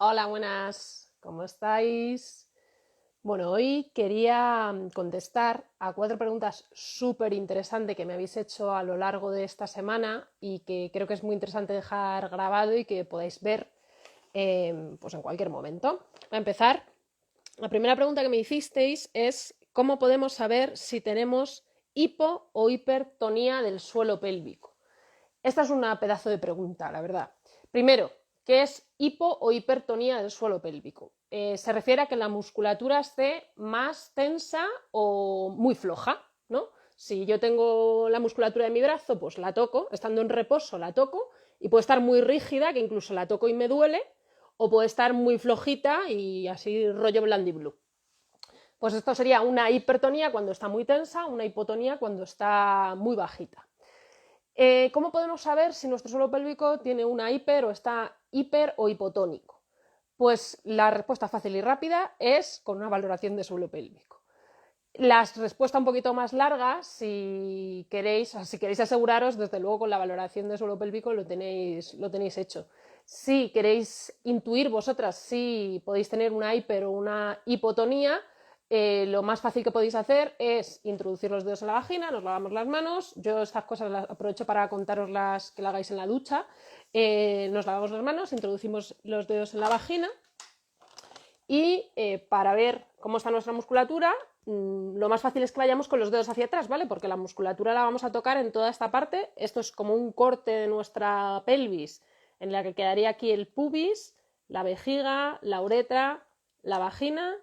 Hola, buenas, ¿cómo estáis? Bueno, hoy quería contestar a 4 preguntas súper interesantes que me habéis hecho a lo largo de esta semana y que creo que es muy interesante dejar grabado y que podáis ver pues en cualquier momento. Voy a empezar. La primera pregunta que me hicisteis es ¿cómo podemos saber si tenemos hipo o hipertonía del suelo pélvico? Esta es una pedazo de pregunta, la verdad. Primero, ¿qué es hipo o hipertonía del suelo pélvico? Se refiere a que la musculatura esté más tensa o muy floja, ¿no? Si yo tengo la musculatura de mi brazo, pues la toco, estando en reposo la toco, y puede estar muy rígida, que incluso la toco y me duele, o puede estar muy flojita y así rollo blandiblue. Pues esto sería una hipertonía cuando está muy tensa, una hipotonía cuando está muy bajita. ¿Cómo podemos saber si nuestro suelo pélvico tiene una hiper o está hiper o hipotónico? Pues la respuesta fácil y rápida es con una valoración de suelo pélvico. La respuesta un poquito más larga, si queréis aseguraros, desde luego con la valoración de suelo pélvico lo tenéis hecho. Si queréis intuir vosotras si podéis tener una hiper o una hipotonía, lo más fácil que podéis hacer es introducir los dedos en la vagina, nos lavamos las manos. Yo estas cosas las aprovecho para contaros las que la hagáis en la ducha. Nos lavamos las manos, introducimos los dedos en la vagina y para ver cómo está nuestra musculatura, lo más fácil es que vayamos con los dedos hacia atrás, ¿vale? Porque la musculatura la vamos a tocar en toda esta parte. Esto es como un corte de nuestra pelvis, en la que quedaría aquí el pubis, la vejiga, la uretra, la vagina,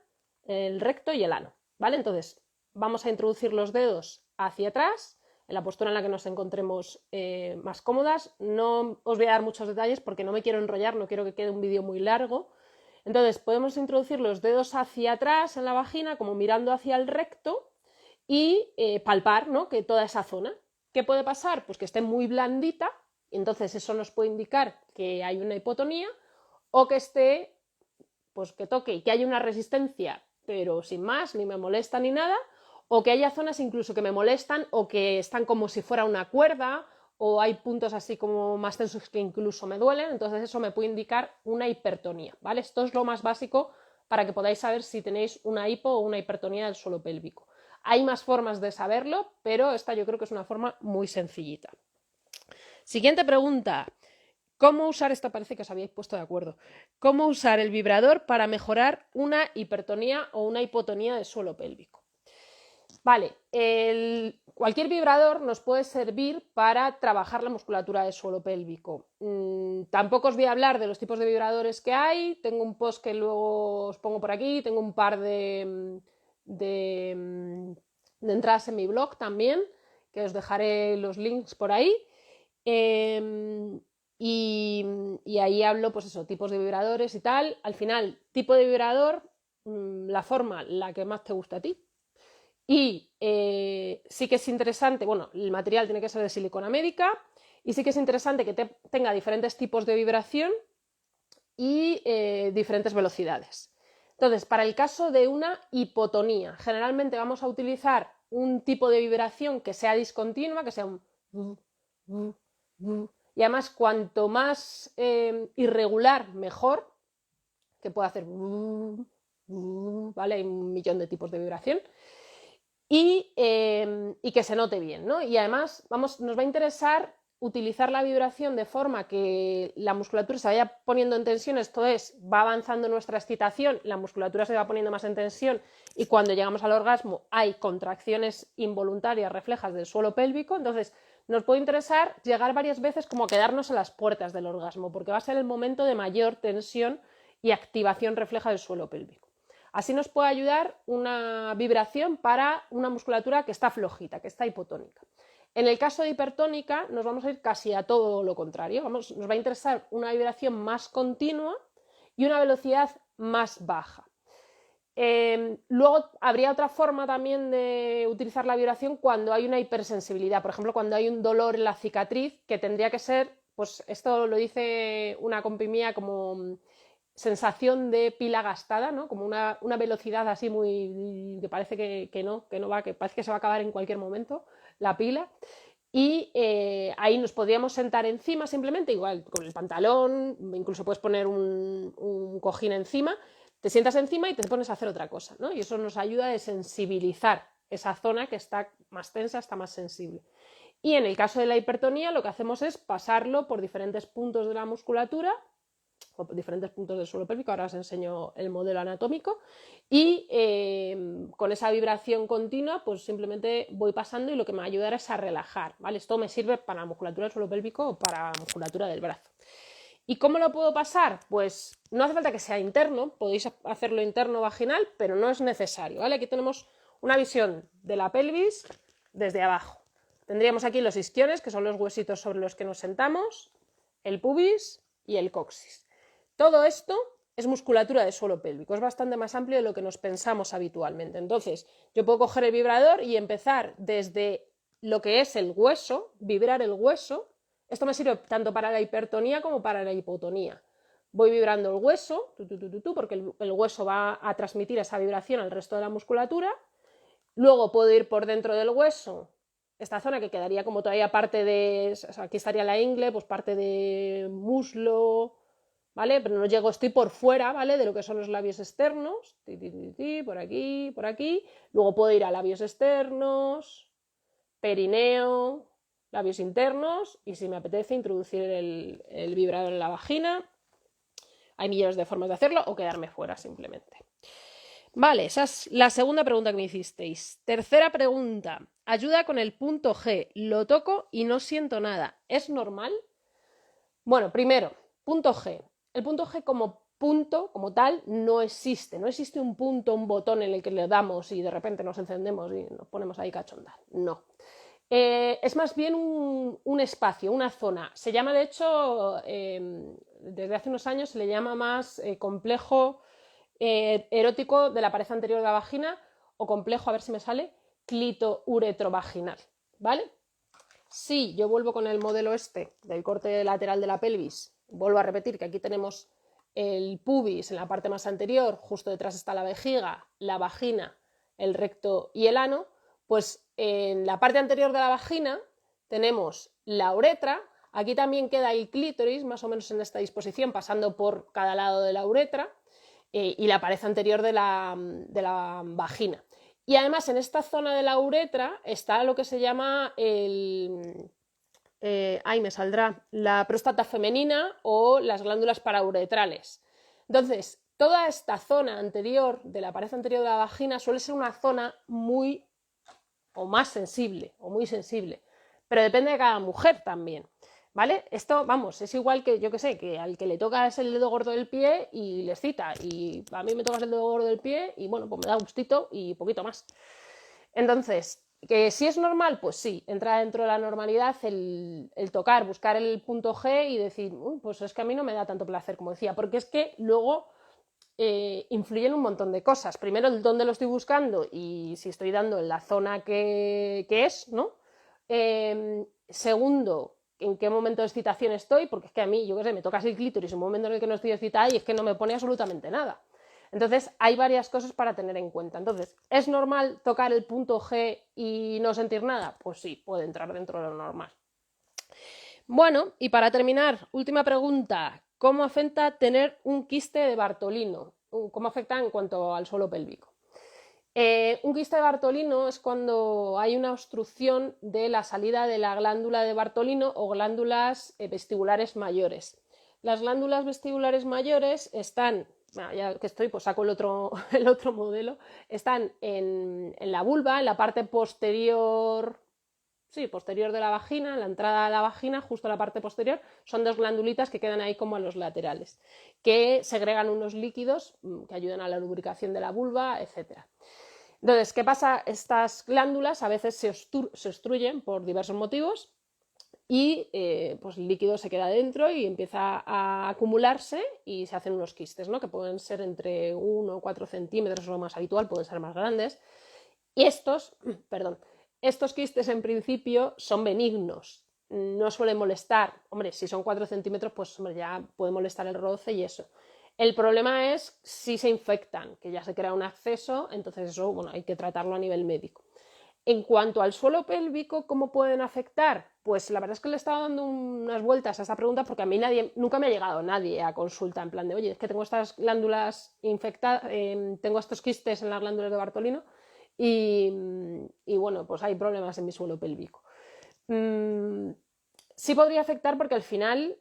el recto y el ano, ¿vale? Entonces, vamos a introducir los dedos hacia atrás, en la postura en la que nos encontremos más cómodas. No os voy a dar muchos detalles porque no me quiero enrollar, no quiero que quede un vídeo muy largo. Entonces podemos introducir los dedos hacia atrás en la vagina, como mirando hacia el recto, y palpar, ¿no?, que toda esa zona. ¿Qué puede pasar? Pues que esté muy blandita, y entonces eso nos puede indicar que hay una hipotonía, o que esté, pues que toque y que haya una resistencia, pero sin más, ni me molesta ni nada, o que haya zonas incluso que me molestan o que están como si fuera una cuerda, o hay puntos así como más tensos que incluso me duelen. Entonces eso me puede indicar una hipertonía, ¿vale? Esto es lo más básico para que podáis saber si tenéis una hipo o una hipertonía del suelo pélvico. Hay más formas de saberlo, pero esta yo creo que es una forma muy sencillita. Siguiente pregunta. ¿Cómo usar, esta parece que os habíais puesto de acuerdo, cómo usar el vibrador para mejorar una hipertonía o una hipotonía del suelo pélvico? Vale, cualquier vibrador nos puede servir para trabajar la musculatura del suelo pélvico. Tampoco os voy a hablar de los tipos de vibradores que hay. Tengo un post que luego os pongo por aquí. Tengo un par de entradas en mi blog también, que os dejaré los links por ahí. Y ahí hablo, pues eso, tipos de vibradores y tal. Al final, tipo de vibrador, la forma, la que más te gusta a ti. Y sí que es interesante, bueno, el material tiene que ser de silicona médica, y sí que es interesante que tenga diferentes tipos de vibración y diferentes velocidades. Entonces, para el caso de una hipotonía, generalmente vamos a utilizar un tipo de vibración que sea discontinua, que sea un... Y además, cuanto más irregular, mejor, que pueda hacer... ¿Vale? Hay un millón de tipos de vibración. Y que se note bien, ¿no? Y además nos va a interesar utilizar la vibración de forma que la musculatura se vaya poniendo en tensión. Esto es, va avanzando nuestra excitación, la musculatura se va poniendo más en tensión, y cuando llegamos al orgasmo hay contracciones involuntarias reflejas del suelo pélvico. Entonces nos puede interesar llegar varias veces como a quedarnos a las puertas del orgasmo, porque va a ser el momento de mayor tensión y activación refleja del suelo pélvico. Así nos puede ayudar una vibración para una musculatura que está flojita, que está hipotónica. En el caso de hipertónica nos vamos a ir casi a todo lo contrario. Nos va a interesar una vibración más continua y una velocidad más baja. Luego habría otra forma también de utilizar la vibración cuando hay una hipersensibilidad. Por ejemplo, cuando hay un dolor en la cicatriz, que tendría que ser, pues esto lo dice una compi mía, como sensación de pila gastada, ¿no? Como una velocidad así muy... que parece que no va, que parece que se va a acabar en cualquier momento la pila. y ahí nos podíamos sentar encima simplemente, igual con el pantalón, incluso puedes poner un cojín encima, te sientas encima y te pones a hacer otra cosa, ¿no? Y eso nos ayuda a desensibilizar esa zona que está más tensa, está más sensible. Y en el caso de la hipertonía lo que hacemos es pasarlo por diferentes puntos de la musculatura o por diferentes puntos del suelo pélvico, ahora os enseño el modelo anatómico, y con esa vibración continua pues simplemente voy pasando y lo que me va a ayudar es a relajar, ¿vale? Esto me sirve para la musculatura del suelo pélvico o para la musculatura del brazo. ¿Y cómo lo puedo pasar? Pues no hace falta que sea interno, podéis hacerlo interno vaginal, pero no es necesario, ¿vale? Aquí tenemos una visión de la pelvis desde abajo. Tendríamos aquí los isquiones, que son los huesitos sobre los que nos sentamos, el pubis y el coxis. Todo esto es musculatura del suelo pélvico, es bastante más amplio de lo que nos pensamos habitualmente. Entonces, yo puedo coger el vibrador y empezar desde lo que es el hueso, vibrar el hueso. Esto me sirve tanto para la hipertonía como para la hipotonía. Voy vibrando el hueso, porque el hueso va a transmitir esa vibración al resto de la musculatura. Luego puedo ir por dentro del hueso, esta zona que quedaría como todavía parte de, o sea, aquí estaría la ingle, pues parte de muslo, ¿vale? Pero no llego, estoy por fuera, ¿vale? De lo que son los labios externos, por aquí, por aquí. Luego puedo ir a labios externos, perineo, labios internos y si me apetece introducir el vibrador en la vagina. Hay millones de formas de hacerlo o quedarme fuera simplemente. Vale, esa es la segunda pregunta que me hicisteis. Tercera pregunta. Ayuda con el punto G. Lo toco y no siento nada. ¿Es normal? Bueno, primero, punto G. El punto G como punto, como tal, no existe. No existe un punto, un botón en el que le damos y de repente nos encendemos y nos ponemos ahí cachondar. No. Es más bien un espacio, una zona. Se llama, de hecho, desde hace unos años se le llama más complejo erótico de la pared anterior de la vagina o complejo, a ver si me sale, clito-uretrovaginal, ¿vale? Si yo vuelvo con el modelo este del corte lateral de la pelvis, vuelvo a repetir que aquí tenemos el pubis en la parte más anterior, justo detrás está la vejiga, la vagina, el recto y el ano, pues en la parte anterior de la vagina tenemos la uretra, aquí también queda el clítoris, más o menos en esta disposición, pasando por cada lado de la uretra, y la pared anterior de la vagina. Y además en esta zona de la uretra está lo que se llama ahí me saldrá, la próstata femenina o las glándulas parauretrales. Entonces, toda esta zona anterior de la pared anterior de la vagina suele ser una zona muy o más sensible o muy sensible, pero depende de cada mujer también. ¿Vale? Esto, vamos, es igual que, yo que sé, que al que le tocas el dedo gordo del pie y le excita, y a mí me tocas el dedo gordo del pie y bueno, pues me da gustito y poquito más. Entonces, que si es normal, pues sí, entra dentro de la normalidad el tocar, buscar el punto G y decir, pues es que a mí no me da tanto placer, como decía, porque es que luego influyen un montón de cosas. Primero, el dónde lo estoy buscando y si estoy dando en la zona que es, ¿no? Segundo, en qué momento de excitación estoy, porque es que a mí, yo qué sé, me tocas el clítoris en un momento en el que no estoy excitada y es que no me pone absolutamente nada. Entonces, hay varias cosas para tener en cuenta. Entonces, ¿es normal tocar el punto G y no sentir nada? Pues sí, puede entrar dentro de lo normal. Bueno, y para terminar, última pregunta. ¿Cómo afecta tener un quiste de Bartolino? ¿Cómo afecta en cuanto al suelo pélvico? Un quiste de Bartolino es cuando hay una obstrucción de la salida de la glándula de Bartolino o glándulas vestibulares mayores. Las glándulas vestibulares mayores están, bueno, ya que estoy, pues saco el otro modelo, están en la vulva, en la parte posterior, sí, posterior de la vagina, en la entrada de la vagina, justo en la parte posterior, son dos glandulitas que quedan ahí como a los laterales, que segregan unos líquidos que ayudan a la lubricación de la vulva, etc. Entonces, ¿qué pasa? Estas glándulas a veces se obstruyen por diversos motivos y pues el líquido se queda dentro y empieza a acumularse y se hacen unos quistes, ¿no? Que pueden ser entre 1 o 4 centímetros, lo más habitual, pueden ser más grandes. Y estos quistes en principio son benignos, no suelen molestar. Hombre, si son 4 centímetros, pues hombre, ya puede molestar el roce y eso. El problema es si se infectan, que ya se crea un absceso, entonces eso, bueno, hay que tratarlo a nivel médico. En cuanto al suelo pélvico, ¿cómo pueden afectar? Pues la verdad es que le estaba dando unas vueltas a esta pregunta porque a mí nunca me ha llegado nadie a consulta en plan de, oye, es que tengo estas glándulas infectadas, tengo estos quistes en las glándulas de Bartolino y, bueno, pues hay problemas en mi suelo pélvico. Sí podría afectar porque al final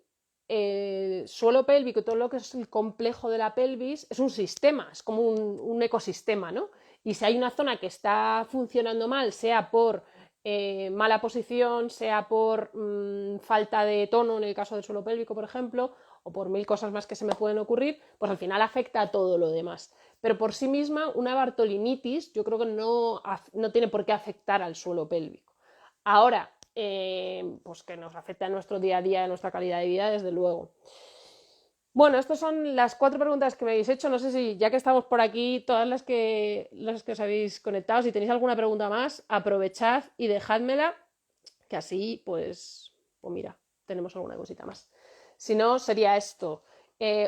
suelo pélvico y todo lo que es el complejo de la pelvis es un sistema, es como un ecosistema, ¿no? Y si hay una zona que está funcionando mal, sea por mala posición, sea por falta de tono en el caso del suelo pélvico, por ejemplo, o por mil cosas más que se me pueden ocurrir, pues al final afecta a todo lo demás. Pero por sí misma, una bartolinitis yo creo que no tiene por qué afectar al suelo pélvico. Ahora, pues que nos afecta a nuestro día a día, a nuestra calidad de vida, desde luego. Bueno, estas son las 4 preguntas que me habéis hecho. No sé si, ya que estamos por aquí, todas las que os habéis conectado, si tenéis alguna pregunta más, aprovechad y dejádmela, que así, pues mira, tenemos alguna cosita más. Si no, sería esto.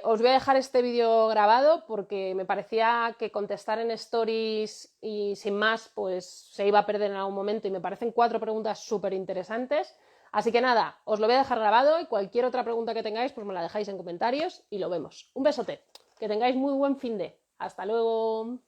Os voy a dejar este vídeo grabado porque me parecía que contestar en stories y sin más, pues se iba a perder en algún momento y me parecen 4 preguntas súper interesantes. Así que nada, os lo voy a dejar grabado y cualquier otra pregunta que tengáis, pues me la dejáis en comentarios y lo vemos. Un besote, que tengáis muy buen fin de. Hasta luego.